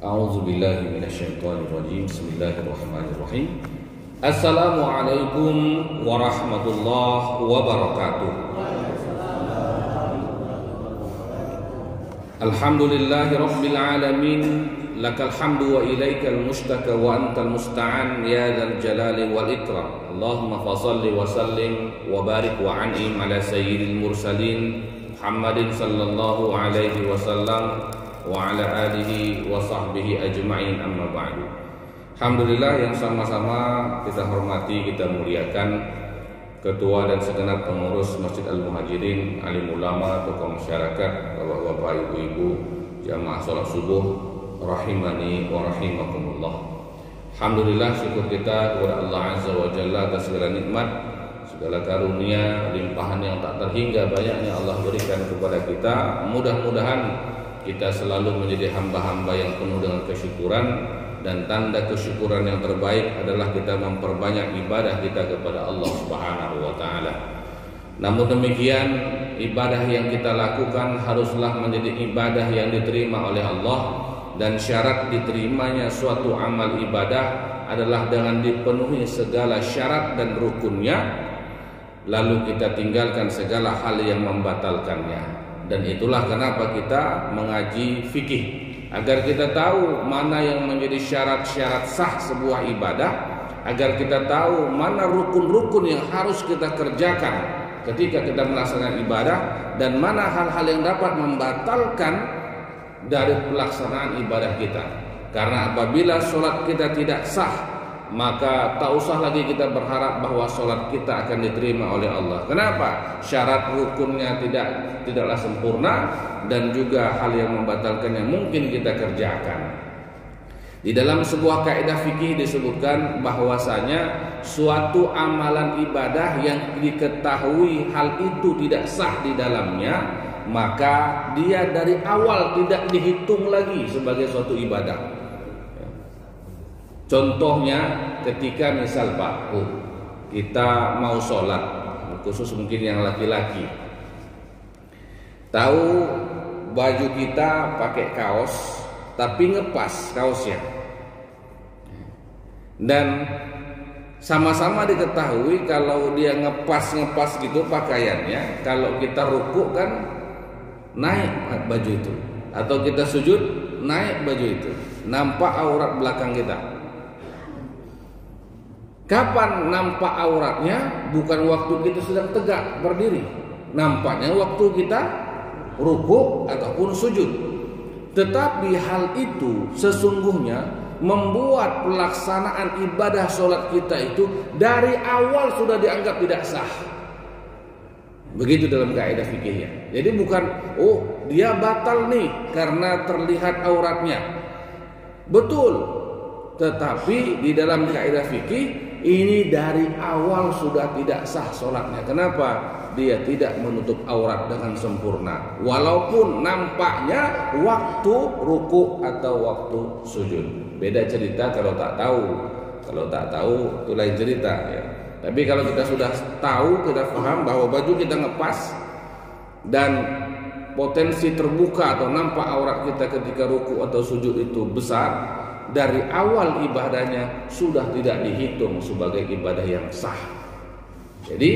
A'udzu billahi minasyaitonir rajim. Bismillahirrahmanirrahim. Assalamualaikum warahmatullahi wabarakatuh. Alhamdulillahi rabbil alamin. Lakal hamdu wa ilaikal mustaka wa antal musta'an ya dzal jalali wal ikram. Allahumma fashalli wa sallim wa barik wa an'im ala sayyidil mursalin Muhammadin sallallahu alaihi wasallam wa ala alihi wa sahbihi ajma'in, amma ba'du. Alhamdulillah yang sama-sama kita hormati, kita muliakan Ketua dan segenap pengurus Masjid Al-Muhajirin, alim ulama, tokoh masyarakat, bapak-bapak, ibu-ibu, jamaah salat subuh rahimani wa rahimakumullah. Alhamdulillah, syukur kita kepada Allah Azza wa Jalla atas segala nikmat, segala karunia, limpahan yang tak terhingga banyaknya Allah berikan kepada kita. Mudah-mudahan kita selalu menjadi hamba-hamba yang penuh dengan kesyukuran, dan tanda kesyukuran yang terbaik adalah kita memperbanyak ibadah kita kepada Allah Subhanahu wa taala. Namun demikian, ibadah yang kita lakukan haruslah menjadi ibadah yang diterima oleh Allah, dan syarat diterimanya suatu amal ibadah adalah dengan dipenuhi segala syarat dan rukunnya, lalu kita tinggalkan segala hal yang membatalkannya. Dan itulah kenapa kita mengaji fikih, agar kita tahu mana yang menjadi syarat-syarat sah sebuah ibadah, agar kita tahu mana rukun-rukun yang harus kita kerjakan ketika kita melaksanakan ibadah, dan mana hal-hal yang dapat membatalkan dari pelaksanaan ibadah kita. Karena apabila sholat kita tidak sah, maka tak usah lagi kita berharap bahwa sholat kita akan diterima oleh Allah. Kenapa? Syarat rukunnya tidaklah sempurna, dan juga hal yang membatalkannya mungkin kita kerjakan. Di dalam sebuah kaidah fikih disebutkan bahwasanya suatu amalan ibadah yang diketahui hal itu tidak sah di dalamnya, maka dia dari awal tidak dihitung lagi sebagai suatu ibadah. Contohnya ketika misal Pak, kita mau sholat, khusus mungkin yang laki-laki, tahu baju kita pakai kaos tapi ngepas kaosnya, dan sama-sama diketahui kalau dia ngepas gitu pakaiannya, kalau kita rukuk kan naik baju itu, atau kita sujud naik baju itu, nampak aurat belakang kita. Kapan nampak auratnya? Bukan waktu kita sedang tegak berdiri, nampaknya waktu kita rukuk ataupun sujud. Tetapi hal itu sesungguhnya membuat pelaksanaan ibadah sholat kita itu dari awal sudah dianggap tidak sah. Begitu dalam kaidah fikihnya. Jadi bukan dia batal nih karena terlihat auratnya. Betul. Tetapi di dalam kaidah fikih ini dari awal sudah tidak sah sholatnya. Kenapa? Dia tidak menutup aurat dengan sempurna, walaupun nampaknya waktu ruku atau waktu sujud. Beda cerita kalau tak tahu. Kalau tak tahu itu lain cerita ya. Tapi kalau kita sudah tahu, kita paham bahwa baju kita ngepas dan potensi terbuka atau nampak aurat kita ketika ruku atau sujud itu besar, dari awal ibadahnya sudah tidak dihitung sebagai ibadah yang sah. Jadi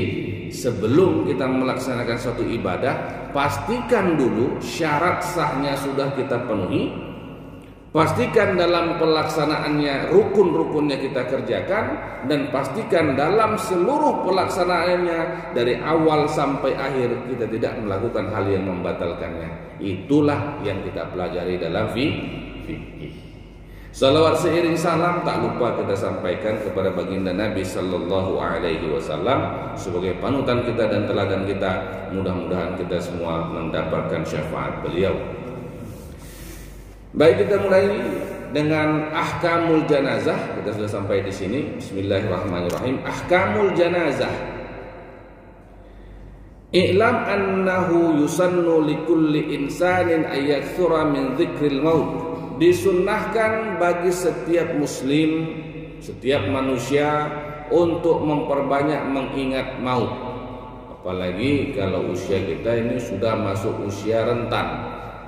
sebelum kita melaksanakan suatu ibadah, pastikan dulu syarat sahnya sudah kita penuhi. Pastikan dalam pelaksanaannya rukun-rukunnya kita kerjakan, dan pastikan dalam seluruh pelaksanaannya dari awal sampai akhir kita tidak melakukan hal yang membatalkannya. Itulah yang kita pelajari dalam fikih. Salawat seiring salam tak lupa kita sampaikan kepada baginda Nabi sallallahu alaihi wasallam sebagai panutan kita dan teladan kita. Mudah-mudahan kita semua mendapatkan syafaat beliau. Baik, kita mulai dengan ahkamul janazah. Kita sudah sampai di sini. Bismillahirrahmanirrahim. Ahkamul janazah. I'lam annahu yusannu likulli insanin ayyakthura min dzikril maut. Disunnahkan bagi setiap muslim, setiap manusia untuk memperbanyak mengingat maut. Apalagi kalau usia kita ini sudah masuk usia rentan,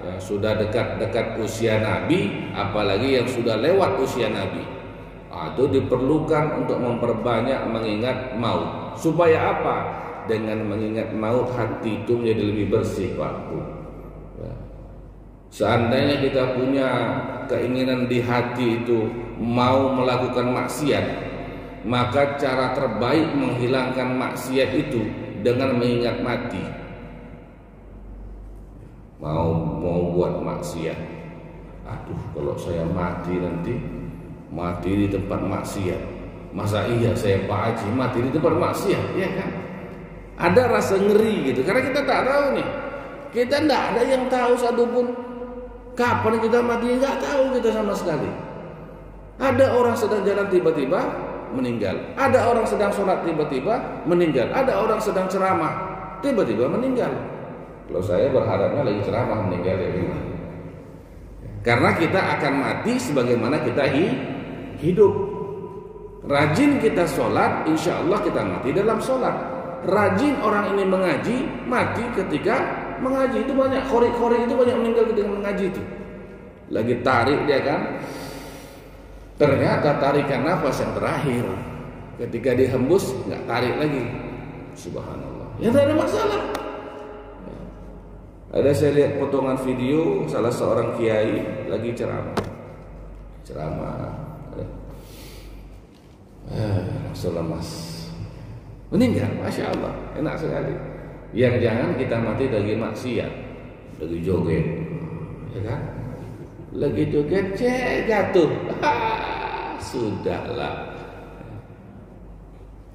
ya, sudah dekat-dekat usia Nabi, apalagi yang sudah lewat usia Nabi. Itu diperlukan untuk memperbanyak mengingat maut. Supaya apa? Dengan mengingat maut hati itu menjadi lebih bersih, Pak Bu. Ya. Seandainya kita punya keinginan di hati itu mau melakukan maksiat, maka cara terbaik menghilangkan maksiat itu dengan mengingat mati. Mau buat maksiat, aduh kalau saya mati nanti mati di tempat maksiat, masa iya saya Pak Haji mati di tempat maksiat, ya kan? Ada rasa ngeri gitu, karena kita tak tahu nih, kita tidak ada yang tahu satupun kapan kita mati, nggak tahu kita sama sekali. Ada orang sedang jalan tiba-tiba meninggal, ada orang sedang sholat tiba-tiba meninggal, ada orang sedang ceramah tiba-tiba meninggal. Kalau saya berharapnya lagi ceramah meninggal ya gimana? Karena kita akan mati sebagaimana kita hidup. Rajin kita sholat, insya Allah kita mati dalam sholat. Rajin orang ini mengaji, mati ketika mengaji. Itu banyak khori-khori itu banyak meninggal ketika mengaji itu. Lagi tarik dia kan, ternyata tarikan nafas yang terakhir. Ketika dihembus nggak tarik lagi. Subhanallah. Ya tidak ada masalah. Ada saya lihat potongan video salah seorang kiai lagi ceramah. Mas meninggal, masya Allah, enak sekali. Yang jangan kita mati lagi maksiat, lagi joget, ya kan? Lagi joget, jatuh, sudahlah.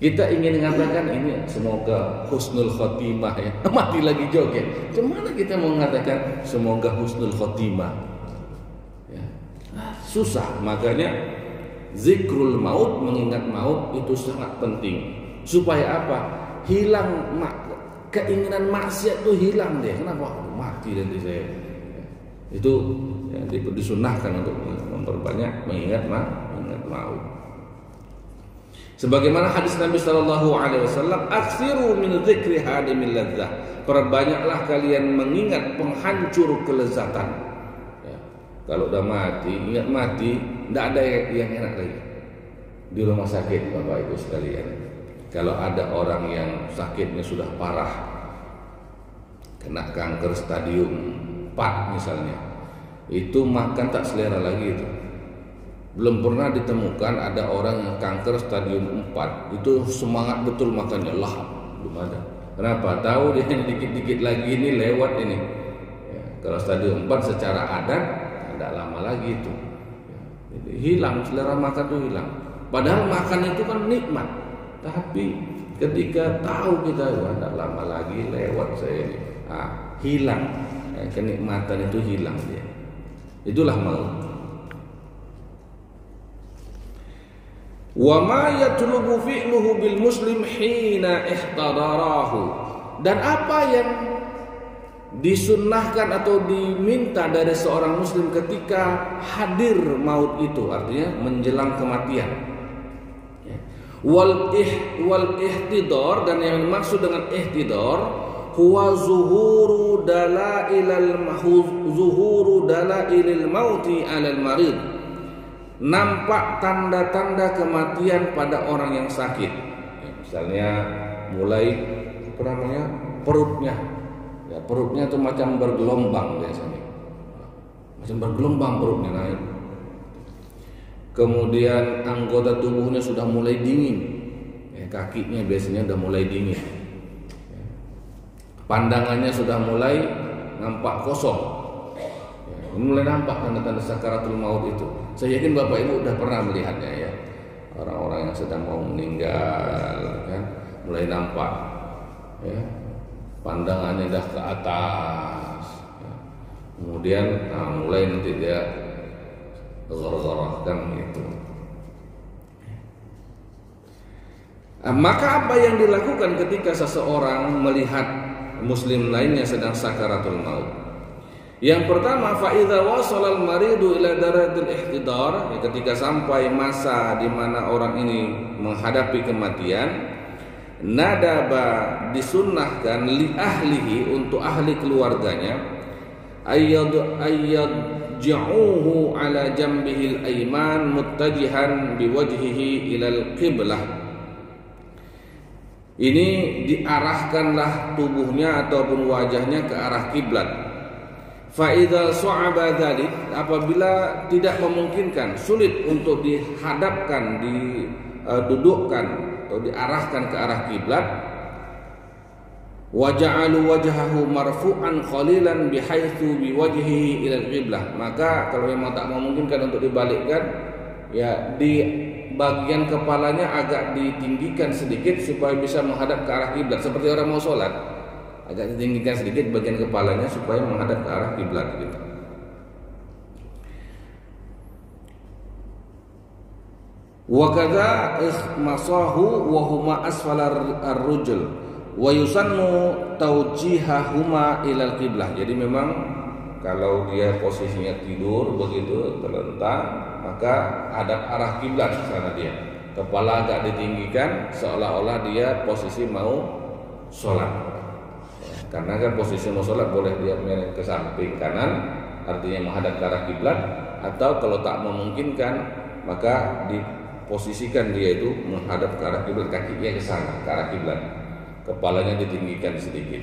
Kita ingin mengatakan ini semoga husnul khotimah ya. Mati lagi joget. Gimana kita mau mengatakan semoga husnul khotimah? Ya. Susah. Makanya zikrul maut, mengingat maut itu sangat penting. Supaya apa? Hilang keinginan maksiat itu hilang deh. Kenapa? Mati nanti saya. Itu yang disunahkan untuk memperbanyak mengingat maut. Sebagaimana hadis Nabi sallallahu alaihi wasallam, "Aksiru min dzikri hadimil ladzah." Perbanyaklah kalian mengingat penghancur kelezatan. Ya. Kalau udah mati, ingat mati, tidak ada yang enak lagi. Di rumah sakit Bapak Ibu sekalian. Kalau ada orang yang sakitnya sudah parah, kena kanker stadium 4 misalnya, itu makan tak selera lagi itu. Belum pernah ditemukan ada orang yang kanker stadium 4 itu semangat betul makannya, lahap, belum ada. Kenapa? Tahu dia dikit-dikit lagi ini lewat ini. Ya, kalau stadium 4 secara adat tidak lama lagi itu. Ya, jadi hilang selera makan itu hilang. Padahal makan itu kan nikmat. Tapi ketika tahu kita tidak lama lagi lewat saya ini, hilang. Ya, kenikmatan itu hilang dia. Itulah maut. Wa ma yatlubu fi'luhu bil muslim hina ihtadarahu, dan apa yang disunnahkan atau diminta dari seorang muslim ketika hadir maut itu, artinya menjelang kematian. Wal ihtidar, dan yang dimaksud dengan ihtidar huwa zuhuru dalailil mauti 'alal marid, nampak tanda-tanda kematian pada orang yang sakit. Misalnya mulai perutnya, ya, perutnya itu macam bergelombang biasanya, macam bergelombang perutnya naik. Kemudian anggota tubuhnya sudah mulai dingin, ya, kakinya biasanya sudah mulai dingin, ya. Pandangannya sudah mulai nampak kosong, ya, mulai nampak tanda-tanda sakaratul maut itu. Saya yakin Bapak Ibu sudah pernah melihatnya ya. Orang-orang yang sedang mau meninggal kan mulai nampak, ya, pandangannya dah ke atas, ya. Kemudian mulai nanti dia gorok-gorok kan gitu. Maka apa yang dilakukan ketika seseorang melihat muslim lainnya sedang sakaratul maut? Yang pertama, fa idza wasala al-maridu ila darajatil ihtidar, ketika sampai masa di mana orang ini menghadapi kematian, nadaba, disunnahkan li ahlihi, untuk ahli keluarganya, ayyadja'uhu ala jambihil ayman muttajihan biwajhihi ilal qiblah. Ini diarahkanlah tubuhnya ataupun wajahnya ke arah kiblat. Fa idza su'aba dzalik, apabila tidak memungkinkan, sulit untuk dihadapkan, didudukkan atau diarahkan ke arah kiblat, wa ja'alu wajhahu marfu'an qalilan bihaitsu biwajhihi ila al-qiblah. Maka kalau memang tak memungkinkan untuk dibalikkan, ya di bagian kepalanya agak ditinggikan sedikit supaya bisa menghadap ke arah kiblat, seperti orang mau sholat, agak ditinggikan sedikit bagian kepalanya supaya menghadap ke arah kiblat gitu. Wa kadza ikhmasahu wa huma asfala ar-rujul wa yusannu tawjihahuma ilal qiblah. Jadi memang kalau dia posisinya tidur begitu terlentang, maka hadap arah kiblat sana dia. Kepala agak ditinggikan seolah-olah dia posisi mau sholat. Karena kan posisi mau sholat boleh dia menoleh ke samping kanan, artinya menghadap ke arah kiblat, atau kalau tak memungkinkan maka diposisikan dia itu menghadap ke arah kiblat, kakinya ke sana, ke arah kiblat. Kepalanya ditinggikan sedikit.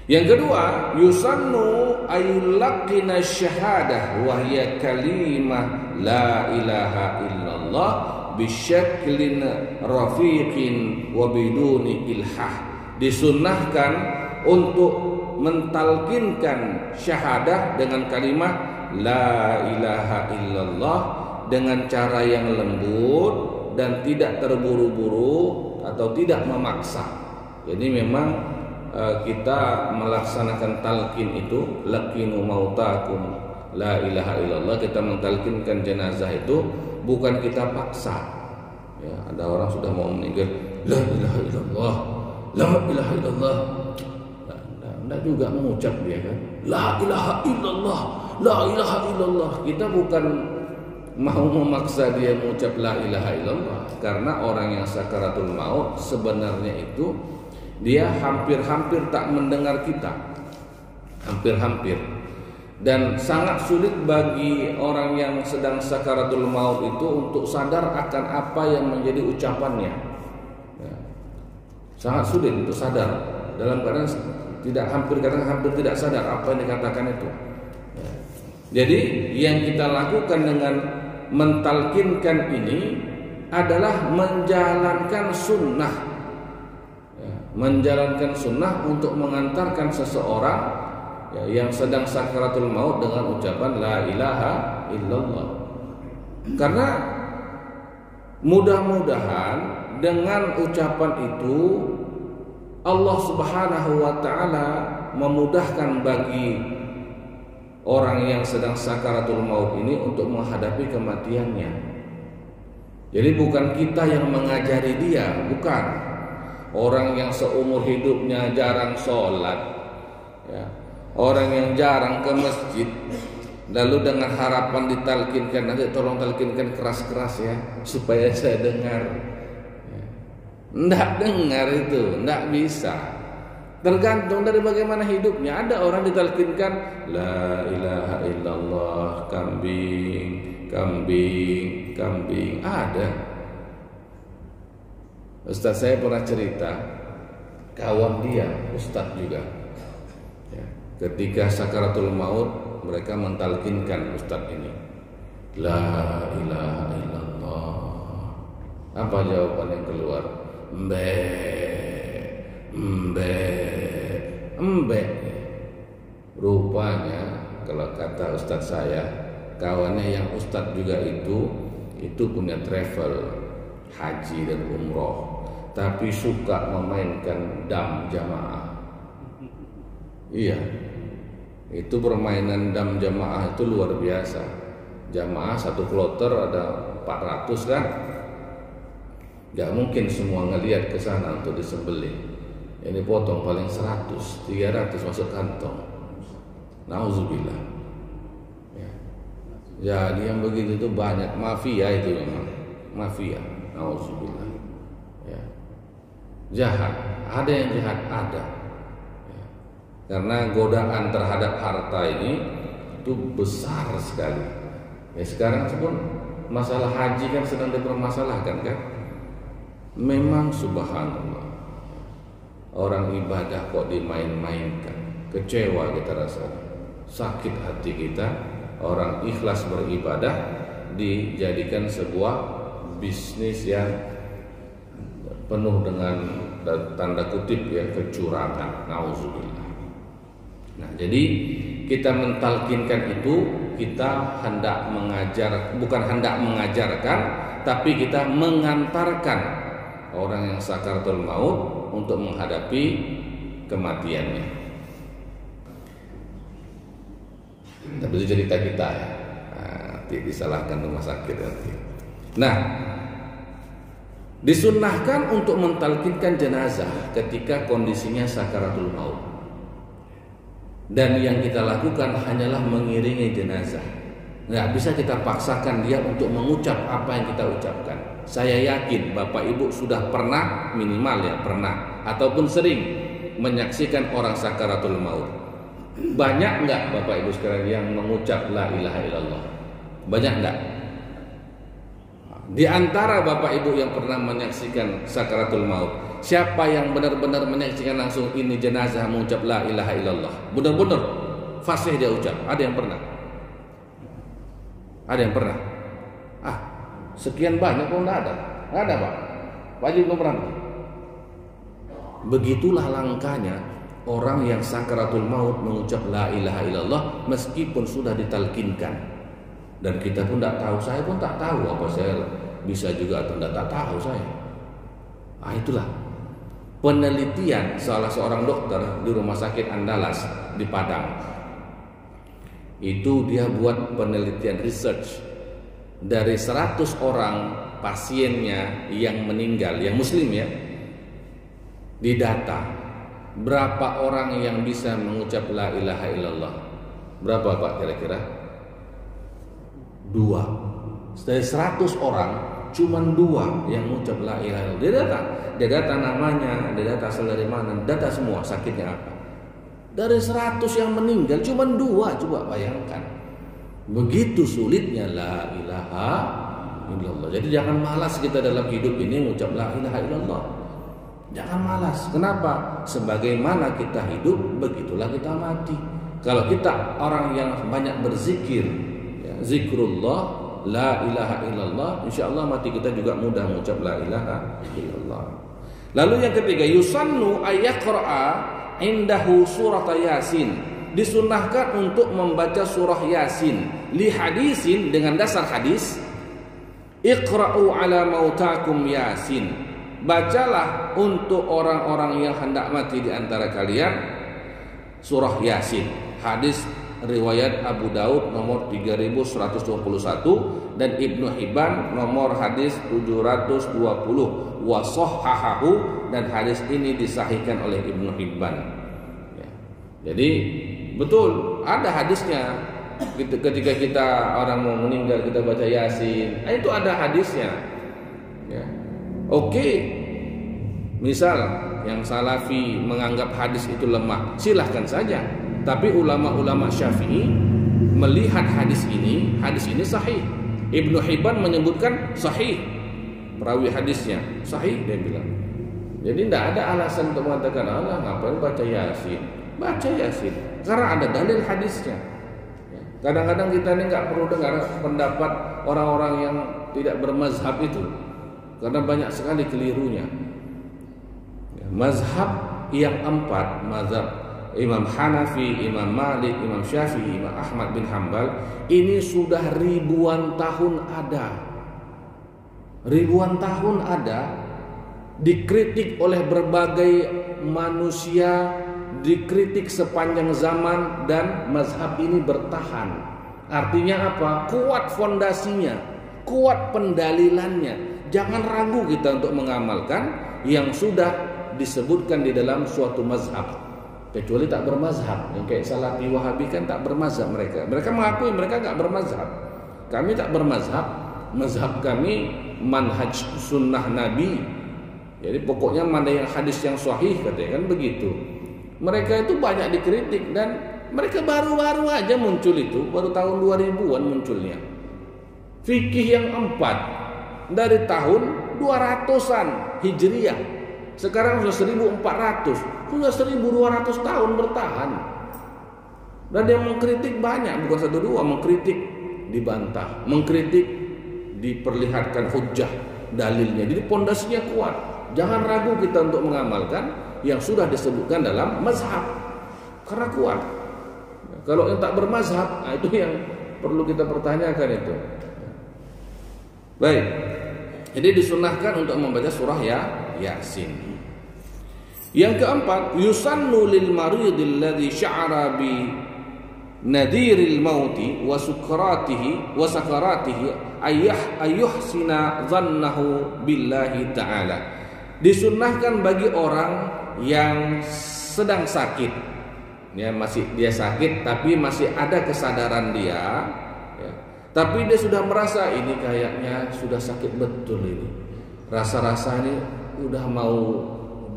Yang kedua, yusannu ayulaqina syahadah wa hiya kalimah la ilaha illallah bisyaklin rafiqin wa biduni ilhah. Disunnahkan untuk mentalkinkan syahadah dengan kalimat la ilaha illallah dengan cara yang lembut dan tidak terburu-buru atau tidak memaksa. Jadi memang kita melaksanakan talqin itu, laqinu mautakum la ilaha illallah, kita mentalkinkan jenazah itu bukan kita paksa. Ya, ada orang sudah mau meninggal, la ilaha illallah, la ilaha illallah, tidak juga mengucap dia kan, la ilaha illallah, la ilaha illallah. Kita bukan mau memaksa dia mengucap la ilaha illallah, karena orang yang sakaratul maut sebenarnya itu dia hampir-hampir tak mendengar kita, hampir-hampir, dan sangat sulit bagi orang yang sedang sakaratul maut itu untuk sadar akan apa yang menjadi ucapannya. Ya. Sangat sulit untuk sadar, dalam keadaan tidak hampir tidak sadar apa yang dikatakan itu. Ya. Jadi yang kita lakukan dengan mentalkinkan ini adalah menjalankan sunnah. Menjalankan sunnah untuk mengantarkan seseorang yang sedang sakaratul maut dengan ucapan la ilaha illallah. Karena mudah-mudahan dengan ucapan itu Allah Subhanahu wa taala memudahkan bagi orang yang sedang sakaratul maut ini untuk menghadapi kematiannya. Jadi bukan kita yang mengajari dia, bukan. Orang yang seumur hidupnya jarang sholat, ya, orang yang jarang ke masjid, lalu dengan harapan ditalkinkan, nanti tolong talkinkan keras-keras ya supaya saya dengar. Nggak dengar itu, nggak bisa. Tergantung dari bagaimana hidupnya. Ada orang ditalkinkan la ilaha illallah, kambing, kambing, kambing. Ada. Ustaz saya pernah cerita, kawan dia ustaz juga, ya, ketika sakaratul maut mereka mentalkinkan ustaz ini la ilaha illallah. Apa jawaban yang keluar? Mbe, mbe, mbe. Rupanya kalau kata ustaz saya, kawannya yang ustaz juga itu punya travel haji dan umroh, tapi suka memainkan dam jamaah. Iya, itu permainan dam jamaah itu luar biasa. Jamaah satu kloter ada 400 kan, gak mungkin semua ngelihat ke sana untuk disembelih. Ini potong paling 100, 300 masuk kantong. Nauzubillah. Ya. Jadi yang begitu itu banyak, mafia itu memang mafia. Nauzubillah. Ya. Jahat, ada yang jahat ada. Ya. Karena godaan terhadap harta ini itu besar sekali. Ya, sekarang pun masalah haji kan sedang dipermasalahkan kan. Memang subhanallah, orang ibadah kok dimain-mainkan. Kecewa kita rasanya, sakit hati kita. Orang ikhlas beribadah dijadikan sebuah bisnis yang penuh dengan tanda kutip ya kecurangan. Nauzubillah. Nah, jadi kita mentalkinkan itu, kita hendak mengajar, bukan hendak mengajarkan, tapi kita mengantarkan orang yang sakaratul maut untuk menghadapi kematiannya. Tapi itu cerita kita ya, nanti disalahkan rumah sakit nanti. Nah, disunnahkan untuk mentalkinkan jenazah ketika kondisinya sakaratul maut. Dan yang kita lakukan hanyalah mengiringi jenazah. Nggak bisa kita paksakan dia untuk mengucap apa yang kita ucapkan. Saya yakin Bapak Ibu sudah pernah, minimal ya pernah, ataupun sering menyaksikan orang sakaratul maut. Banyak nggak Bapak Ibu sekalian yang mengucap la ilaha illallah? Banyak nggak? Di antara Bapak Ibu yang pernah menyaksikan sakaratul maut, siapa yang benar-benar menyaksikan langsung ini jenazah mengucap la ilaha illallah? Benar-benar fasih dia ucap. Ada yang pernah? Ada yang pernah? Sekian banyak kok nggak ada? Nggak ada Pak? Wajib belum pernah. Begitulah langkahnya orang yang sakaratul maut mengucap la ilaha illallah meskipun sudah ditalkinkan. Dan kita pun tak tahu, saya pun tak tahu apa saya bisa juga atau tak tahu saya. Itulah penelitian salah seorang dokter di rumah sakit Andalas di Padang. Itu dia buat penelitian research dari 100 orang pasiennya yang meninggal, yang muslim ya, didata berapa orang yang bisa mengucap la ilaha illallah. Berapa Pak kira-kira? 2. Dari 100 orang cuman 2 yang mengucap la ilaha illallah. Dia data namanya, dia data asal dari mana, data semua sakitnya apa. Dari 100 yang meninggal cuman 2, coba bayangkan. Begitu sulitnya la ilaha illallah. Jadi jangan malas kita dalam hidup ini mengucap la ilaha illallah. Jangan malas. Kenapa? Sebagaimana kita hidup, begitulah kita mati. Kalau kita orang yang banyak berzikir, ya, zikrullah, la ilaha illallah, insyaallah mati kita juga mudah mengucap la ilaha illallah. Lalu yang ketiga, yusannu ayyaqra'a indahu surat Yasin. Disunnahkan untuk membaca surah Yasin li hadisin, dengan dasar hadis iqra'u ala mautakum Yasin. Bacalah untuk orang-orang yang hendak mati di antara kalian surah Yasin. Hadis riwayat Abu Daud nomor 3121 dan Ibnu Hibban nomor hadis 720 wa sahhahahu, dan hadis ini disahihkan oleh Ibnu Hibban ya. Jadi betul ada hadisnya. Ketika kita orang mau meninggal kita baca Yasin, itu ada hadisnya ya. Oke, misal yang salafi menganggap hadis itu lemah, silahkan saja. Tapi ulama-ulama Syafi'i melihat hadis ini sahih. Ibnu Hibban menyebutkan sahih, perawi hadisnya sahih, dia bilang. Jadi tidak ada alasan untuk mengatakan Allah ngapain baca Yasin. Baca Yasin karena ada dalil hadisnya. Kadang-kadang kita ini nggak perlu dengar pendapat orang-orang yang tidak bermazhab itu, karena banyak sekali kelirunya. Mazhab yang 4, mazhab Imam Hanafi, Imam Malik, Imam Syafi'i, Imam Ahmad bin Hanbal, ini sudah ribuan tahun ada. Ribuan tahun ada, dikritik oleh berbagai manusia, dikritik sepanjang zaman, dan mazhab ini bertahan. Artinya apa? Kuat fondasinya, kuat pendalilannya. Jangan ragu kita untuk mengamalkan yang sudah disebutkan di dalam suatu mazhab. Kecuali tak bermazhab, yang kayak Salafi Wahabi kan tak bermazhab mereka. Mereka mengakui mereka tak bermazhab. Kami tak bermazhab. Mazhab kami manhaj sunnah Nabi. Jadi pokoknya mana yang hadis yang sahih katanya kan begitu. Mereka itu banyak dikritik dan mereka baru-baru aja muncul itu, baru tahun 2000-an munculnya. Fikih yang 4 dari tahun 200-an Hijriah. Sekarang sudah 1400, sudah 1200 tahun bertahan. Dan yang mengkritik banyak, bukan satu dua, mengkritik dibantah, mengkritik diperlihatkan hujjah dalilnya. Jadi pondasinya kuat. Jangan ragu kita untuk mengamalkan yang sudah disebutkan dalam mazhab, karena kuat. Kalau yang tak bermazhab, nah itu yang perlu kita pertanyakan itu. Baik. Jadi disunahkan untuk membaca surah Yasin. Yang keempat, yusannu lil maridil ladzi sya'ara bi nadiril mauti wa sukratihi wa sakaratihi ayyuhsina dhannahu billahi ta'ala. Disunnahkan bagi orang yang sedang sakit, ya, masih dia sakit tapi masih ada kesadaran dia, ya, tapi dia sudah merasa ini kayaknya sudah sakit betul ini, rasa-rasa ini udah mau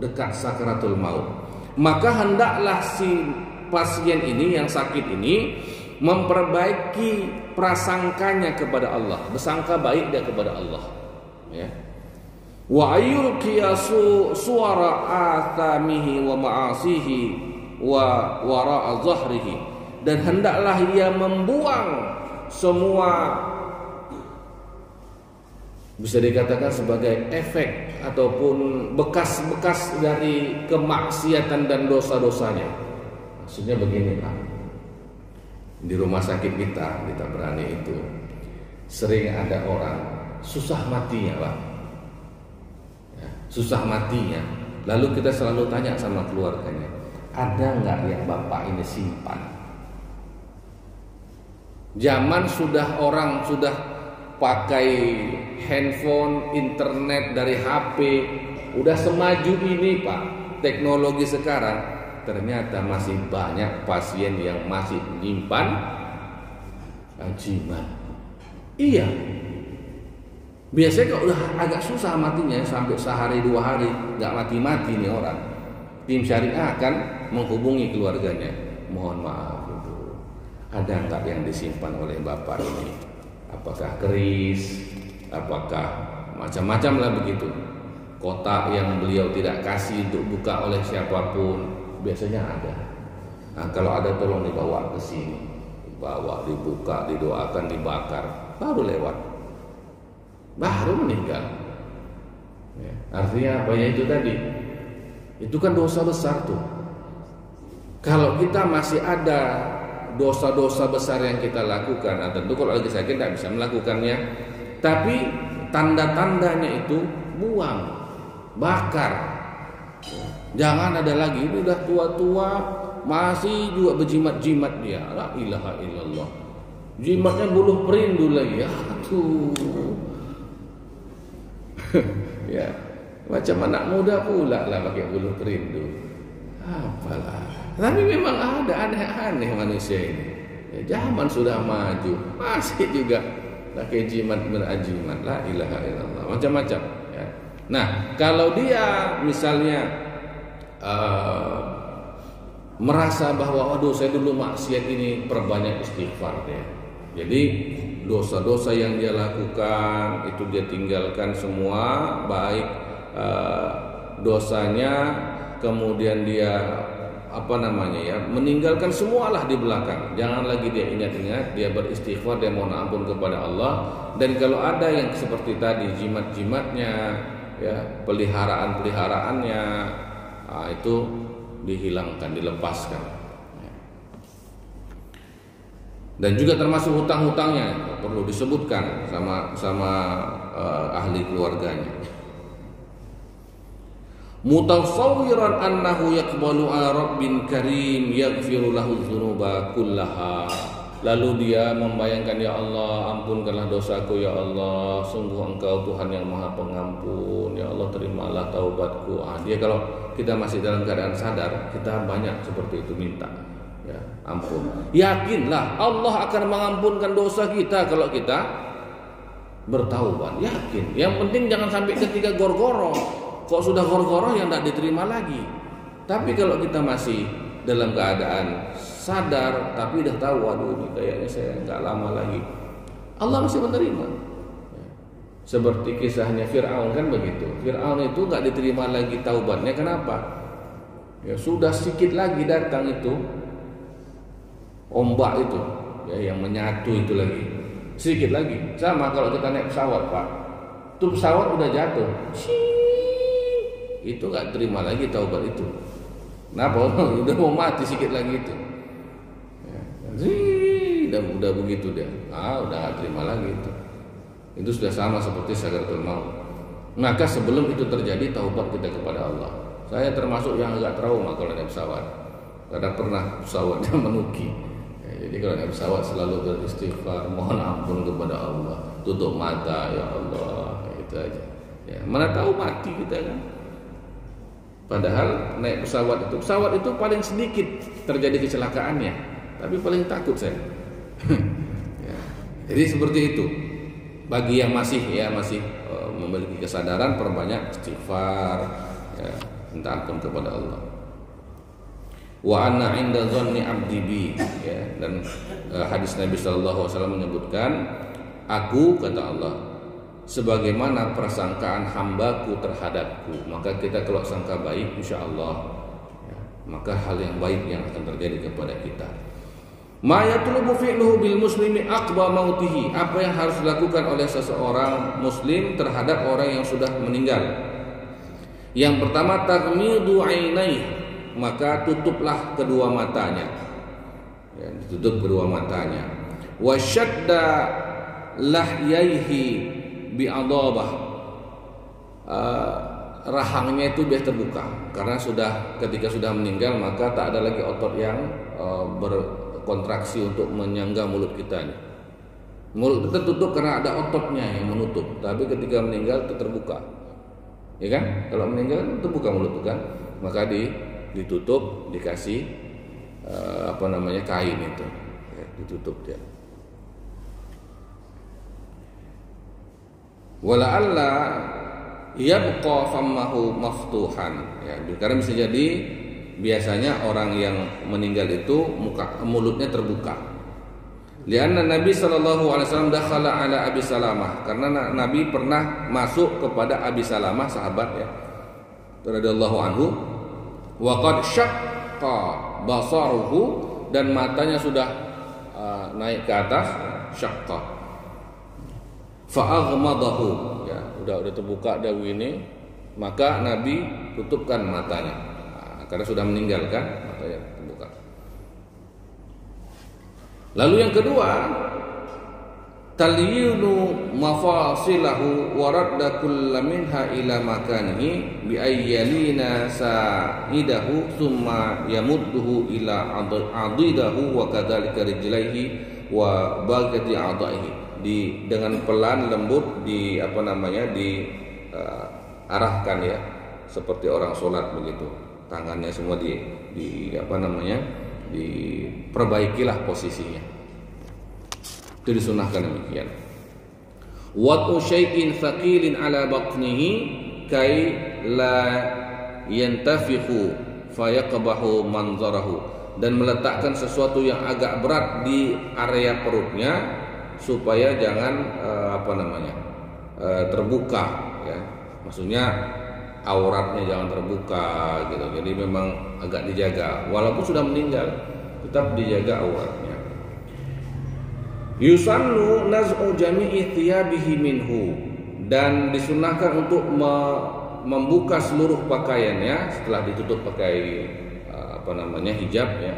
dekat sakaratul maut, maka hendaklah si pasien ini yang sakit ini memperbaiki prasangkanya kepada Allah, bersangka baik dia kepada Allah, ya. Wa ayyulqiya suara athamihi wa ma'asihi wa wara'a zahrihi, dan hendaklah ia membuang semua, bisa dikatakan sebagai efek ataupun bekas-bekas dari kemaksiatan dan dosa-dosanya. Maksudnya begini Pak, di rumah sakit kita berani itu sering ada orang susah matinya Pak, ya, susah matinya. Lalu kita selalu tanya sama keluarganya, ada nggak yang bapak ini simpan? Zaman sudah orang sudah pakai handphone, internet dari HP, udah semaju ini Pak teknologi sekarang, ternyata masih banyak pasien yang masih menyimpan jimat. Iya, biasanya kalau udah agak susah matinya sampai sehari 2 hari nggak mati-mati nih orang, tim syariah akan menghubungi keluarganya, mohon maaf itu ada nggak yang disimpan oleh bapak ini, apakah keris, apakah macam-macam lah begitu, kotak yang beliau tidak kasih untuk buka oleh siapapun, biasanya ada. Nah, kalau ada tolong dibawa ke sini, dibawa, dibuka, didoakan, dibakar, baru lewat, baru meninggal, ya, artinya apa ya itu tadi, itu kan dosa besar tuh. Kalau kita masih ada dosa-dosa besar yang kita lakukan, tentu kalau lagi sakit tidak bisa melakukannya, tapi tanda-tandanya itu buang, bakar. Jangan ada lagi, ini udah tua-tua masih juga berjimat-jimat dia. La ilaha illallah. Jimatnya buluh perindu lagi. Aduh. Ya, macam anak muda pula lah pakai buluh perindu. Apalah. Tapi memang ada aneh-aneh manusia ini. Ya, zaman sudah maju, masih juga pakai jimat berajimat. La ilaha illallah. Macam-macam. Ya. Nah, kalau dia misalnya merasa bahwa waduh saya dulu maksiat ini, perbanyak istighfar deh. Jadi dosa-dosa yang dia lakukan itu dia tinggalkan semua, baik dosanya, kemudian dia meninggalkan semualah di belakang. Jangan lagi dia ingat-ingat, dia beristighfar, dia mohon ampun kepada Allah. Dan kalau ada yang seperti tadi jimat-jimatnya, ya, peliharaan-peliharaannya, itu dihilangkan, dilepaskan. Dan juga termasuk hutang-hutangnya perlu disebutkan sama ahli keluarganya. Mutasawwiran annahu yaqbalu ala rabbin karim yaghfiru lahu dzunuba kullaha. Lalu dia membayangkan, ya Allah, ampunkanlah dosaku ya Allah, sungguh Engkau Tuhan yang Maha Pengampun, ya Allah terimalah taubatku. Dia kalau kita masih dalam keadaan sadar, kita banyak seperti itu minta, ya ampun. Yakinlah Allah akan mengampunkan dosa kita kalau kita bertaubat, yakin. Yang penting jangan sampai ketika gorgoroh. Kok sudah gorgoroh yang tidak diterima lagi. Tapi kalau kita masih dalam keadaan sadar tapi udah tahu, waduh ini kayaknya saya nggak lama lagi, Allah masih menerima. Seperti kisahnya Fir'aun kan begitu. Fir'aun itu nggak diterima lagi taubatnya. Kenapa? Ya sudah sedikit lagi datang itu ombak itu, ya yang menyatu itu lagi. Sedikit lagi. Sama kalau kita naik pesawat, Pak. Tuh pesawat udah jatuh. Itu nggak terima lagi taubat itu. Kenapa? Udah mau mati sedikit lagi itu. Ya, udah begitu dia. Udah nggak terima lagi itu. Itu sudah sama seperti sakaratul maut. Maka sebelum itu terjadi, taubat kita kepada Allah. Saya termasuk yang agak trauma kalau naik pesawat, karena pernah pesawatnya menuki. Jadi kalau naik pesawat selalu beristighfar, mohon ampun kepada Allah, tutup mata, ya Allah, itu aja. Ya, mana tahu mati kita kan. Padahal naik pesawat itu paling sedikit terjadi kecelakaannya, tapi paling takut saya. Ya, jadi seperti itu. Bagi yang masih memiliki kesadaran, perbanyak istighfar, ya, minta ampun kepada Allah. Wa anna 'inda dhanni 'abdi bi, ya, dan hadis Nabi sallallahu alaihi wasallam menyebutkan, aku, kata Allah, sebagaimana persangkaan hambaku terhadapku. Maka kita kalau sangka baik, insyaallah, ya, maka hal yang baik yang akan terjadi kepada kita. Ma yatlubu fi'luhu bil muslimi aqba mautihi, apa yang harus dilakukan oleh seseorang muslim terhadap orang yang sudah meninggal. Yang pertama, taghmidu 'ainaihi, maka tutuplah kedua matanya. Ya, ditutup kedua matanya. Wa syadda lahyaihi bi'adabah, rahangnya itu biar terbuka, karena ketika sudah meninggal maka tak ada lagi otot yang berkontraksi untuk menyangga mulut kita. Mulut kita tutup karena ada ototnya yang menutup, tapi ketika meninggal itu terbuka, ya kan? Kalau meninggal terbuka mulut itu kan, maka ditutup, dikasih kain itu, ya, ditutup dia. Wala'alla yabqa fammahu maftuhan, ya, karena bisa jadi biasanya orang yang meninggal itu mulutnya terbuka. Lianna Nabi sallallahu alaihi wasallam dakhala ala Abi Salamah, karena Nabi pernah masuk kepada Abi Salamah, sahabat, ya, radhiyallahu anhu, wa qad syaqqa basaruhu, dan matanya sudah naik ke atas, syaqqa, fa aghmadahu, ya, udah terbuka dagu ini, maka Nabi tutupkan matanya. Karena sudah meninggalkan, matanya terbuka. Lalu yang kedua, talyinu mafasilahu wa radda kulla minha ila makanihi bi ayyalina sa'idahu thumma yamudduhu ila adidahu wa kadzalika rijlaihi wa baqiyati a'dha'ihi. Dengan pelan lembut arahkan, ya, seperti orang sholat begitu. Tangannya semua diperbaikilah posisinya. Itu disunahkan demikian. Wad'u syai'in thaqilin ala batnihi kai la yantafihu fayaqbahu manzarahu, dan meletakkan sesuatu yang agak berat di area perutnya supaya jangan terbuka, ya. Maksudnya auratnya jangan terbuka gitu. Jadi memang agak dijaga, walaupun sudah meninggal tetap dijaga auratnya. Yusannu naz'u jami'i thiyabihi minhu, dan disunahkan untuk membuka seluruh pakaiannya setelah ditutup pakai hijab, ya.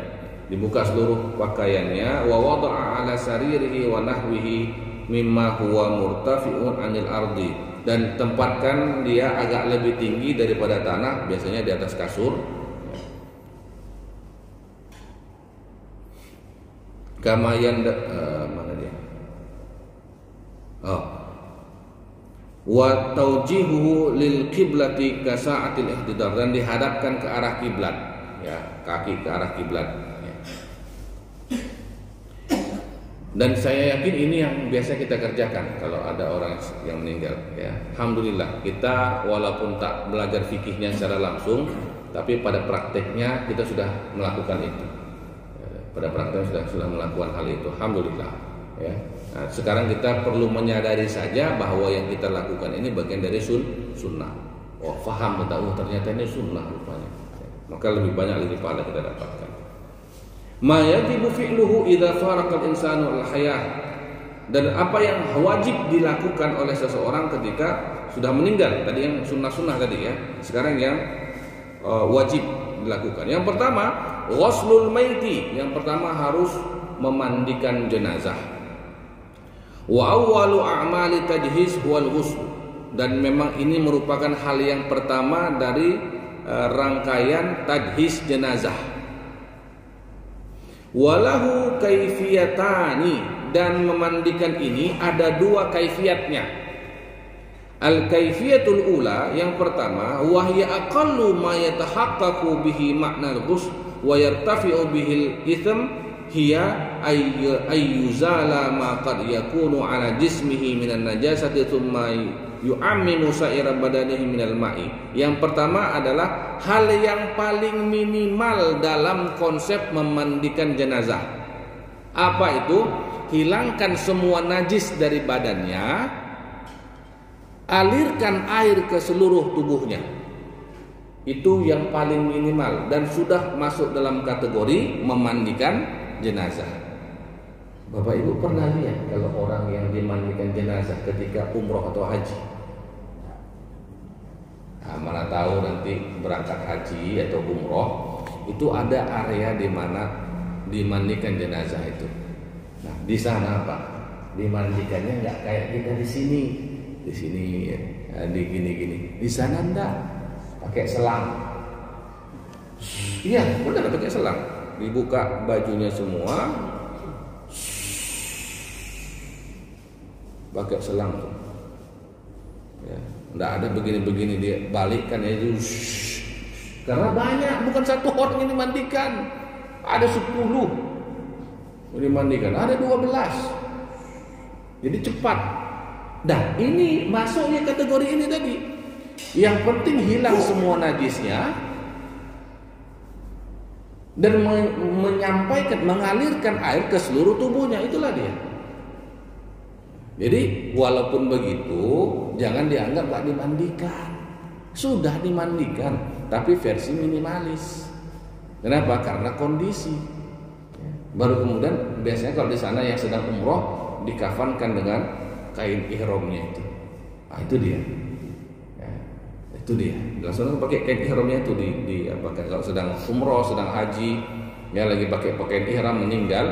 Dibuka seluruh pakaiannya, wa wada'a ala saririhi wa nahwihi mimma huwa murtafi'un 'anil ardi, dan tempatkan dia agak lebih tinggi daripada tanah, biasanya di atas kasur. Kama mana dia? Wa tawjihuhu lil qiblati ka sa'atil ihtidar, dan dihadapkan ke arah kiblat, ya, kaki ke arah kiblat, ya. Dan saya yakin ini yang biasa kita kerjakan kalau ada orang yang meninggal, ya. Alhamdulillah kita walaupun tak belajar fikihnya secara langsung, tapi pada prakteknya kita sudah melakukan itu. Pada prakteknya sudah melakukan hal itu. Alhamdulillah. Ya. Nah, sekarang kita perlu menyadari saja bahwa yang kita lakukan ini bagian dari sunnah. Oh, faham kita, ternyata ini sunnah rupanya. Maka lebih banyak lagi pahala kita dapatkan. Ma yajibu fi'luhu idza faraqa al-insanu al-hayah. Dan apa yang wajib dilakukan oleh seseorang ketika sudah meninggal. Tadi yang sunnah-sunnah tadi ya. Sekarang yang wajib dilakukan. Yang pertama, ghuslul maiti. Yang pertama harus memandikan jenazah. Wa awwalu a'mali tajhiz wal ghusl. Dan memang ini merupakan hal yang pertama dari rangkaian tajhiz jenazah. Walahu kaifiyatani. Dan memandikan ini ada dua kaifiatnya. Al-kaifiyatul ula, yang pertama, wahya aqallu ma yatahaqqaqu bihi makna al-ghusl wa yartafi'u bihi al-itham hiya ayyuzala ma qad yakunu ala jismihi minan najasati thumma yu'ammimu sa'ira badanihi minal ma'i. Yang pertama adalah hal yang paling minimal dalam konsep memandikan jenazah. Apa itu? Hilangkan semua najis dari badannya, alirkan air ke seluruh tubuhnya. Itu yang paling minimal dan sudah masuk dalam kategori memandikan jenazah. Bapak Ibu pernah lihat kalau orang yang dimandikan jenazah ketika umroh atau haji? Nah, mana tahu nanti berangkat haji atau umroh itu ada area di mana dimandikan jenazah itu. Nah, di sana apa? Dimandikannya nggak kayak kita di sini ya, di gini. Di sana enggak, pakai selang. Iya, benar pakai selang. Dibuka bajunya semua, pakai selang tuh. Ya, enggak ada begini-begini dia balikkan itu. Karena banyak, bukan satu orang yang dimandikan, ada 10. Dimandikan ada 12. Jadi cepat. Nah, ini masuknya kategori ini tadi. Yang penting hilang semua najisnya dan menyampaikan, mengalirkan air ke seluruh tubuhnya, itulah dia. Jadi walaupun begitu jangan dianggap gak dimandikan. Sudah dimandikan, tapi versi minimalis. Kenapa? Karena kondisi. Baru kemudian biasanya kalau di sana yang sedang umroh dikafankan dengan kain ihramnya itu. Nah, itu dia. Ya, itu dia. Langsung pakai kain ihramnya itu di apa? Kalau sedang umroh, sedang haji, ya lagi pakai pakaian ihram meninggal,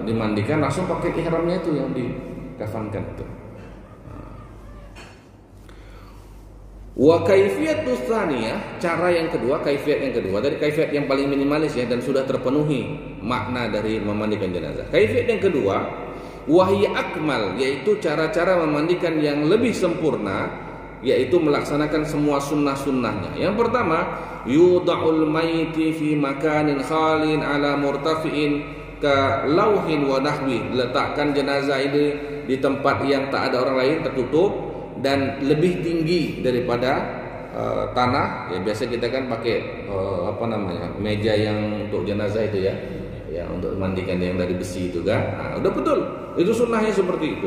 dimandikan langsung pakai ihramnya itu yang dikafankan itu. Wa kaifiyatus tsaniyah, cara yang kedua, kaifiat yang kedua dari kaifiat yang paling minimalis ya dan sudah terpenuhi makna dari memandikan jenazah. Kaifiat yang kedua, wahya akmal, yaitu cara-cara memandikan yang lebih sempurna, yaitu melaksanakan semua sunnah-sunnahnya. Yang pertama, yudha'ul maiti fi makanin khalin ala murtafi'in ka lauhin wa nahwi. Letakkan jenazah ini di tempat yang tak ada orang lain, tertutup dan lebih tinggi daripada tanah. Ya biasa kita kan pakai meja yang untuk jenazah itu ya, yang untuk mandikan yang dari besi itu kan. Nah, udah betul, itu sunnahnya seperti itu.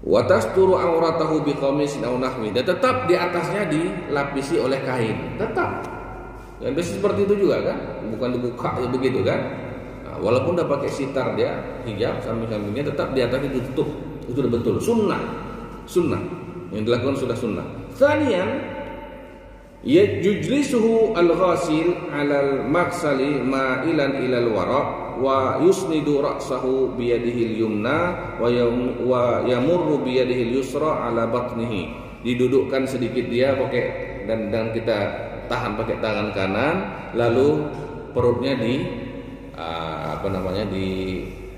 Wa tasturu auratahu bi qamisin aw nahwi, dan tetap di atasnya dilapisi oleh kain, tetap. Yang biasa seperti itu juga kan, bukan dibuka begitu kan. Nah, walaupun udah pakai sitar dia hijab samping-sampingnya, tetap di atasnya ditutup. Itu sudah betul, sunnah yang dilakukan sudah sunnah. Tsaniyan, yujlisuhu al-ghasil 'alal maghsali ma'ilan ilal wara wa yusnidu ra'sahu bi yadihi al-yumna wa yamurru bi yadihi al-yusra 'ala batnihi. Didudukkan sedikit dia pakai dan kita tahan pakai tangan kanan, lalu perutnya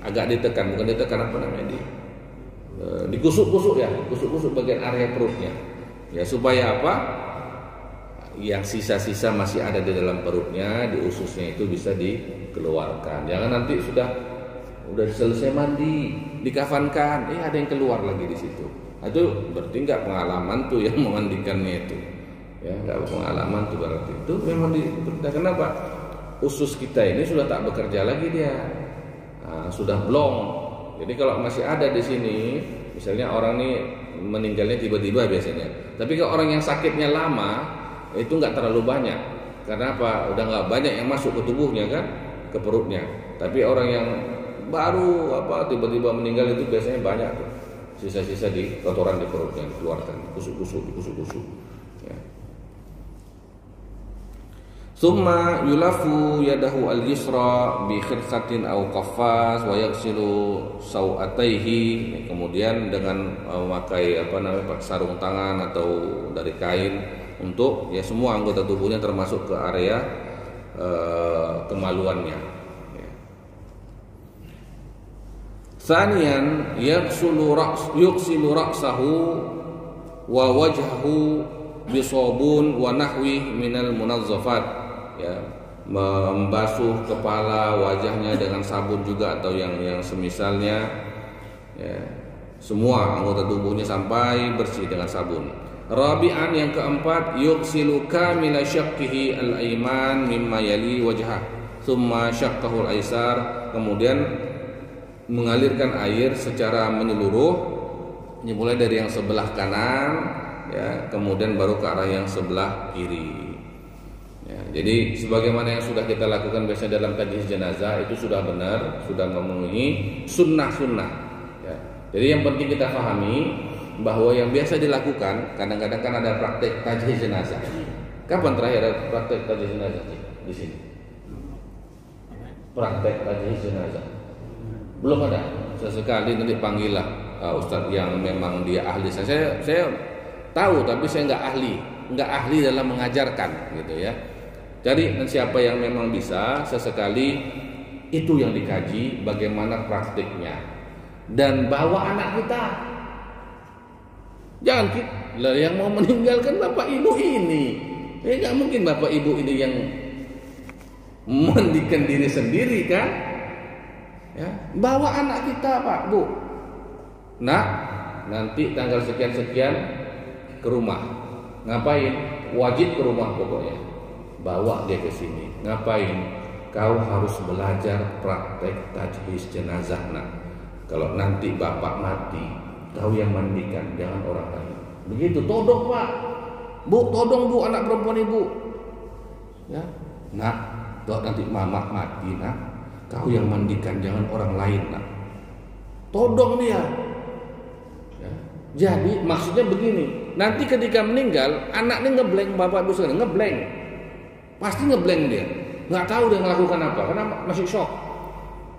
agak ditekan, bukan ditekan dikusuk-kusuk ya, kusuk-kusuk bagian area perutnya. Ya supaya apa? Yang sisa-sisa masih ada di dalam perutnya, di ususnya itu bisa dikeluarkan. Jangan nanti sudah selesai mandi, dikafankan, ada yang keluar lagi di situ. Itu berarti enggak pengalaman tuh yang memandikannya itu. Ya, nggak berpengalaman tuh berarti itu memang diperintahkan. Kenapa? Usus kita ini sudah tak bekerja lagi dia, sudah blong. Jadi kalau masih ada di sini, misalnya orang ini meninggalnya tiba-tiba biasanya. Tapi kalau orang yang sakitnya lama itu nggak terlalu banyak. Karena apa? Udah nggak banyak yang masuk ke tubuhnya kan, ke perutnya. Tapi orang yang baru tiba-tiba meninggal itu biasanya banyak tuh. Sisa-sisa di kotoran di perutnya dikeluarkan, dikusuk-kusuk. Ya. Summa yulafu yadahu al-yusra bi khirqatin aw qaffas wa yaghsilu sawataihi. Kemudian dengan memakai sarung tangan atau dari kain untuk ya semua anggota tubuhnya termasuk ke area kemaluannya. Ya. Tsaniyan yughsilu ra'sahu wa wajhahu bisabun wa nahwi minal munazzafat. Ya, membasuh kepala, wajahnya dengan sabun juga atau yang semisalnya, ya, semua anggota tubuhnya sampai bersih dengan sabun. Rabi'an yang keempat, yughsilu kamila syaqqihi al-ayman mimma yali wajhah thumma syaqqahu al-aysar. Kemudian mengalirkan air secara menyeluruh, mulai dari yang sebelah kanan, ya, kemudian baru ke arah yang sebelah kiri. Ya, jadi sebagaimana yang sudah kita lakukan biasanya dalam tajhiz jenazah itu sudah benar, sudah memenuhi sunnah-sunnah. Ya. Jadi yang penting kita pahami bahwa yang biasa dilakukan, kadang-kadang kan ada praktek tajhiz jenazah. Kapan terakhir ada praktek tajhiz jenazah di sini? Praktek tajhiz jenazah belum ada. Sesekali nanti panggillah ustadz yang memang dia ahli. Saya tahu tapi saya nggak ahli dalam mengajarkan gitu ya. Jadi siapa yang memang bisa sesekali itu yang dikaji bagaimana praktiknya dan bawa anak kita. Jangan kita yang mau meninggalkan bapak ibu ini. Nggak mungkin bapak ibu ini yang mandikan diri sendiri kan? Ya, bawa anak kita Pak Bu. Nah, nanti tanggal sekian-sekian ke rumah. Ngapain? Wajib ke rumah pokoknya. Bawa dia ke sini. Ngapain? Kau harus belajar praktek tajhiz jenazah nak. Kalau nanti bapak mati, kau yang mandikan, jangan orang lain. Begitu, todong Pak. Bu, todong Bu, anak perempuan ibu. Ya, nak, kalau nanti mama mati nak, kau yang mandikan, jangan orang lain nak. Todong dia. Ya. Jadi maksudnya begini, nanti ketika meninggal, anaknya ngeblank, bapak ibu sekalian ngeblank. Pasti ngeblank dia, nggak tahu dia melakukan apa karena masih shock.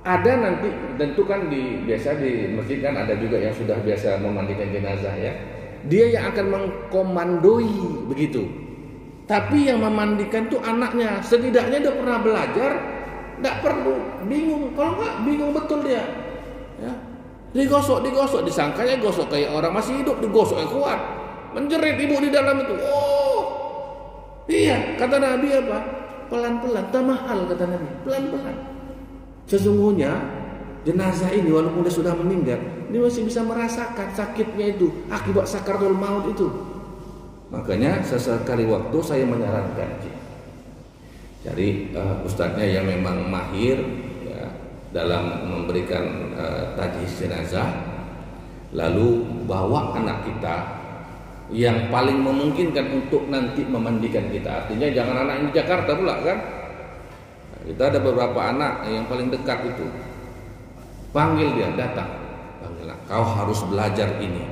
Ada nanti tentu kan biasa di masjid kan ada juga yang sudah biasa memandikan jenazah ya. Dia yang akan mengkomandoi begitu. Tapi yang memandikan tuh anaknya. Setidaknya dia pernah belajar, nggak perlu bingung. Kalau nggak bingung betul dia. Ya. Digosok, disangkanya gosok kayak orang masih hidup, digosok yang kuat. Menjerit ibu di dalam itu. Oh, iya, kata Nabi apa? Pelan-pelan, tamahal kata Nabi, pelan-pelan. Sesungguhnya jenazah ini walaupun dia sudah meninggal, dia masih bisa merasakan sakitnya itu akibat sakaratul maut itu. Makanya sesekali waktu saya menyarankan, jadi ustadznya yang memang mahir ya, dalam memberikan tajhiz jenazah, lalu bawa anak kita yang paling memungkinkan untuk nanti memandikan kita. Artinya jangan anak yang di Jakarta pula kan. Kita ada beberapa anak yang paling dekat itu. Panggil dia, datang. Panggil, kau harus belajar ini.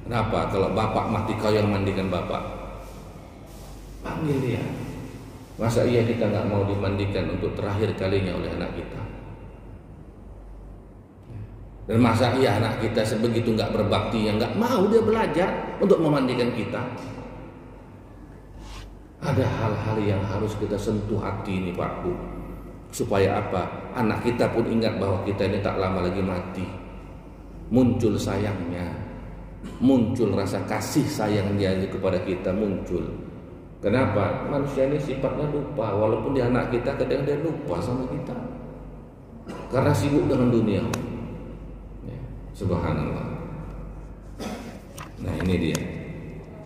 Kenapa? Kalau bapak mati kau yang mandikan bapak. Panggil dia. Masa iya kita nggak mau dimandikan untuk terakhir kalinya oleh anak kita? Dan masa iya anak kita sebegitu nggak berbakti yang nggak mau dia belajar untuk memandikan kita? Ada hal-hal yang harus kita sentuh hati ini Pak Bu. Supaya apa? Anak kita pun ingat bahwa kita ini tak lama lagi mati. Muncul sayangnya, muncul rasa kasih sayang dia kepada kita muncul. Kenapa? Manusia ini sifatnya lupa. Walaupun dia anak kita, kadang dia lupa sama kita karena sibuk dengan dunia. Ya, subhanallah. Nah ini dia.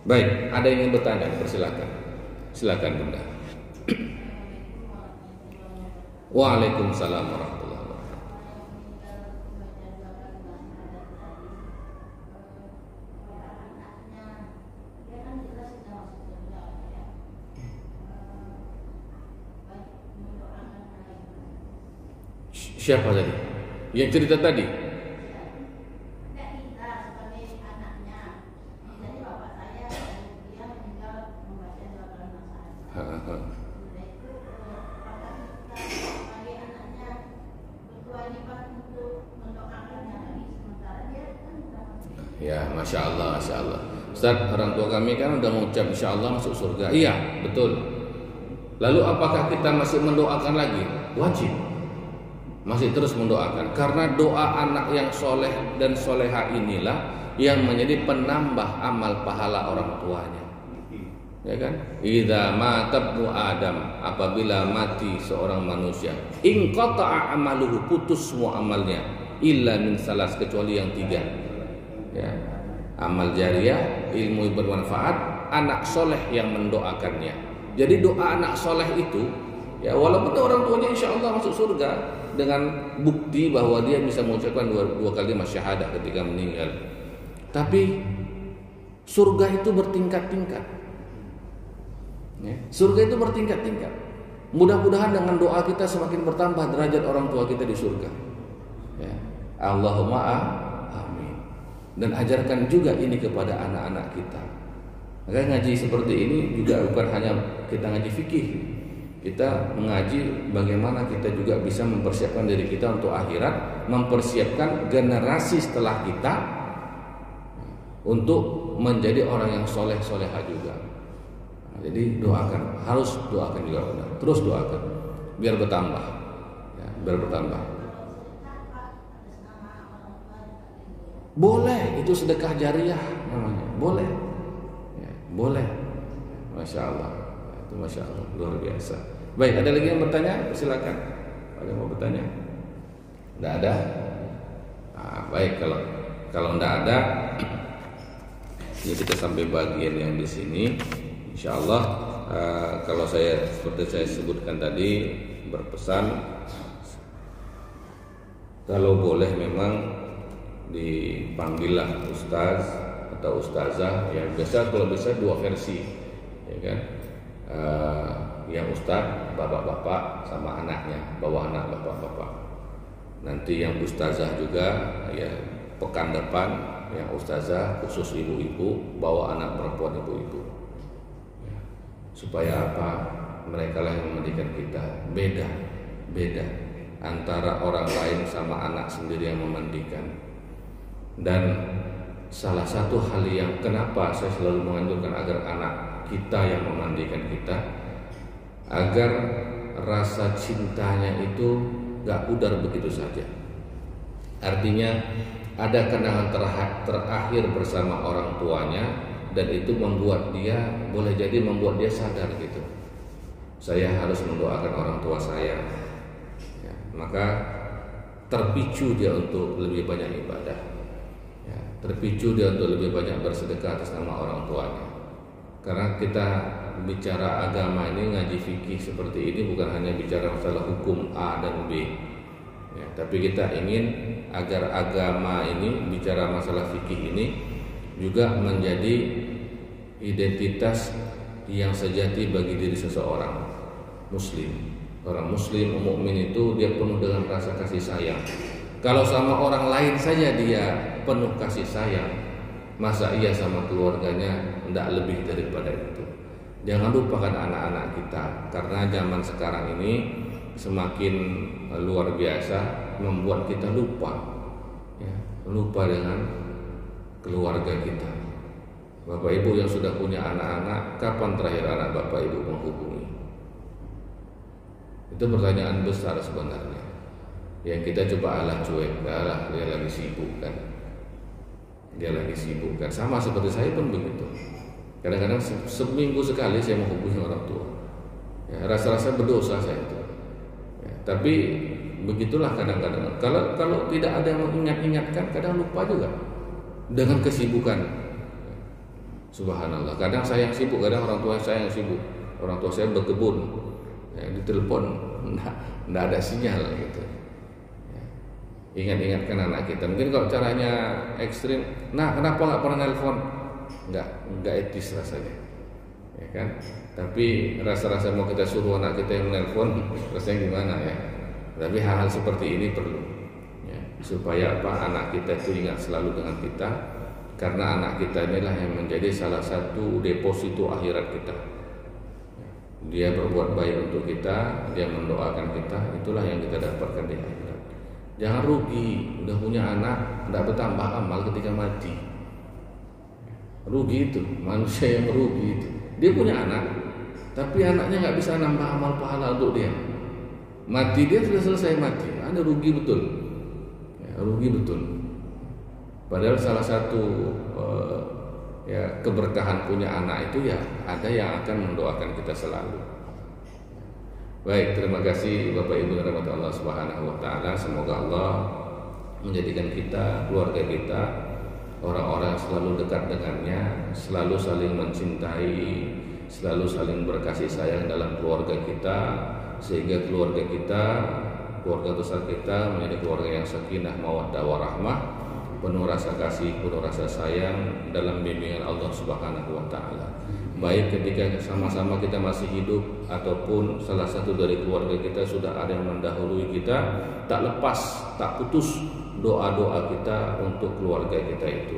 Baik, ada yang ingin bertanya? Persilakan. Silakan Bunda. Waalaikumsalam warahmatullahi wabarakatuh. Siapa tadi? Yang cerita tadi? Ya, Masya Allah, Masya Allah. Ustaz, orang tua kami kan udah mengucap Insya Allah masuk surga. Iya, betul. Lalu apakah kita masih mendoakan lagi? Wajib. Masih terus mendoakan. Karena doa anak yang soleh dan soleha inilah yang menjadi penambah amal pahala orang tuanya. Ya kan? Idza mata ibnu Adam, apabila mati seorang manusia, in qata'a amaluhu, putus semua amalnya, illa min salas, kecuali yang 3. Ya. Amal jariah, ilmu bermanfaat, anak soleh yang mendoakannya. Jadi doa anak soleh itu, ya walaupun orang tuanya insya Allah masuk surga dengan bukti bahwa dia bisa mengucapkan dua kalimat syahadah ketika meninggal. Tapi surga itu bertingkat-tingkat. Ya. Surga itu bertingkat-tingkat. Mudah-mudahan dengan doa kita semakin bertambah derajat orang tua kita di surga. Ya. Allahumma amin. Dan ajarkan juga ini kepada anak-anak kita. Maka ngaji seperti ini juga bukan hanya kita ngaji fikih. Kita mengaji bagaimana kita juga bisa mempersiapkan diri kita untuk akhirat, mempersiapkan generasi setelah kita untuk menjadi orang yang soleh-soleha juga. Jadi doakan, harus doakan juga benar. Terus doakan biar bertambah, ya, biar bertambah. Boleh, itu sedekah jariah namanya. Boleh, ya, boleh. Masya Allah, itu Masya Allah, luar biasa. Baik, ada lagi yang bertanya? Silakan. Ada yang mau bertanya? Tidak ada. Nah, baik, kalau tidak ada, ya kita sampai bagian yang di sini. Insya Allah, kalau saya seperti saya sebutkan tadi, berpesan kalau boleh memang dipanggillah ustaz atau ustazah, ya biasa kalau bisa 2 versi, ya kan? Yang ustaz bapak-bapak sama anaknya, bawa anak bapak-bapak. Nanti yang ustazah juga, ya pekan depan yang ustazah khusus ibu-ibu, bawa anak perempuan ibu-ibu. Supaya apa? Mereka lah yang memandikan kita. Beda antara orang lain sama anak sendiri yang memandikan. Dan salah satu hal yang kenapa saya selalu menganjurkan agar anak kita yang memandikan kita, agar rasa cintanya itu gak pudar begitu saja. Artinya ada kenangan terakhir bersama orang tuanya, dan itu membuat dia, boleh jadi membuat dia sadar gitu, saya harus mendoakan orang tua saya, ya, maka terpicu dia untuk lebih banyak ibadah, ya, terpicu dia untuk lebih banyak bersedekah atas nama orang tuanya. Karena kita bicara agama ini, ngaji fikih seperti ini bukan hanya bicara masalah hukum A dan B, ya, tapi kita ingin agar agama ini, bicara masalah fikih ini juga menjadi identitas yang sejati bagi diri seseorang muslim. Orang muslim, mukmin itu dia penuh dengan rasa kasih sayang. Kalau sama orang lain saja dia penuh kasih sayang, masa iya sama keluarganya tidak lebih daripada itu. Jangan lupakan anak-anak kita, karena zaman sekarang ini semakin luar biasa membuat kita lupa, ya, lupa dengan keluarga kita. Bapak ibu yang sudah punya anak-anak, kapan terakhir anak bapak ibu menghubungi? Itu pertanyaan besar sebenarnya. Yang kita coba cuek, dia lagi sibuk kan. Dia lagi sibuk kan. Sama seperti saya pun begitu. Kadang-kadang seminggu sekali saya menghubungi orang tua. Ya, rasa-rasa berdosa saya itu. Ya, tapi begitulah kadang-kadang. Kalau tidak ada yang mengingat-ingatkan, kadang lupa juga dengan kesibukan. Subhanallah, kadang saya yang sibuk, kadang orang tua saya yang sibuk. orang tua saya berkebun, ya, ditelepon nggak ada sinyal gitu. Ya. Ingat-ingatkan anak kita. Mungkin kalau caranya ekstrim, nah kenapa nggak pernah nelpon? Nggak etis rasanya, ya kan? Tapi rasa-rasa mau kita suruh anak kita yang menelpon, rasanya gimana ya? Tapi hal-hal seperti ini perlu, ya, supaya apa, anak kita itu ingat selalu dengan kita, karena anak kita inilah yang menjadi salah satu deposito akhirat kita. Dia berbuat baik untuk kita, dia mendoakan kita, itulah yang kita dapatkan di akhirat. Jangan rugi, udah punya anak, tidak bertambah amal ketika mati. Rugi itu, manusia yang merugi itu. Dia punya anak, tapi anaknya nggak bisa nambah amal pahala untuk dia. Mati dia sudah selesai mati, Anda rugi betul, ya, rugi betul. Padahal salah satu ya keberkahan punya anak itu ya ada yang akan mendoakan kita selalu. Baik, terima kasih Bapak Ibu rahmat Allah Subhanahu wa taala. Semoga Allah menjadikan kita, keluarga kita, orang-orang yang selalu dekat dengannya, selalu saling mencintai, selalu saling berkasih sayang dalam keluarga kita, sehingga keluarga kita, keluarga besar kita menjadi keluarga yang sakinah, mawaddah warahmah, penuh rasa kasih, penuh rasa sayang dalam bimbingan Allah Subhanahu wa taala. Baik ketika sama-sama kita masih hidup ataupun salah satu dari keluarga kita sudah ada yang mendahului kita, tak lepas, tak putus doa-doa kita untuk keluarga kita itu.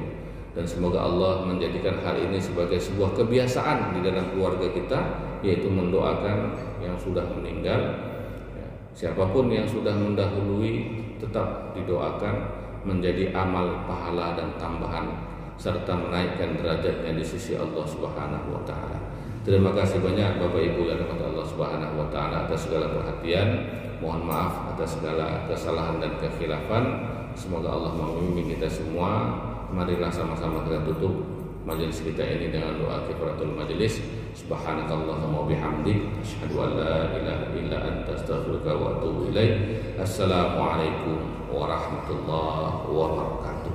Dan semoga Allah menjadikan hal ini sebagai sebuah kebiasaan di dalam keluarga kita, yaitu mendoakan yang sudah meninggal. Siapapun yang sudah mendahului tetap didoakan, menjadi amal pahala dan tambahan, serta menaikkan derajatnya di sisi Allah Subhanahu wa taala. Terima kasih banyak Bapak Ibu yang dirahmati Allah Subhanahu wa taala atas segala perhatian. Mohon maaf atas segala kesalahan dan kekhilafan. Semoga Allah membimbing kita semua. Marilah sama-sama kita tutup majelis kita ini dengan doa kifaratul majelis. Subhanakallahumma bihamdik, asyhadu an la ilaha illa anta, astaghfiruka wa atubu ilaik. Assalamualaikum warahmatullahi wabarakatuh.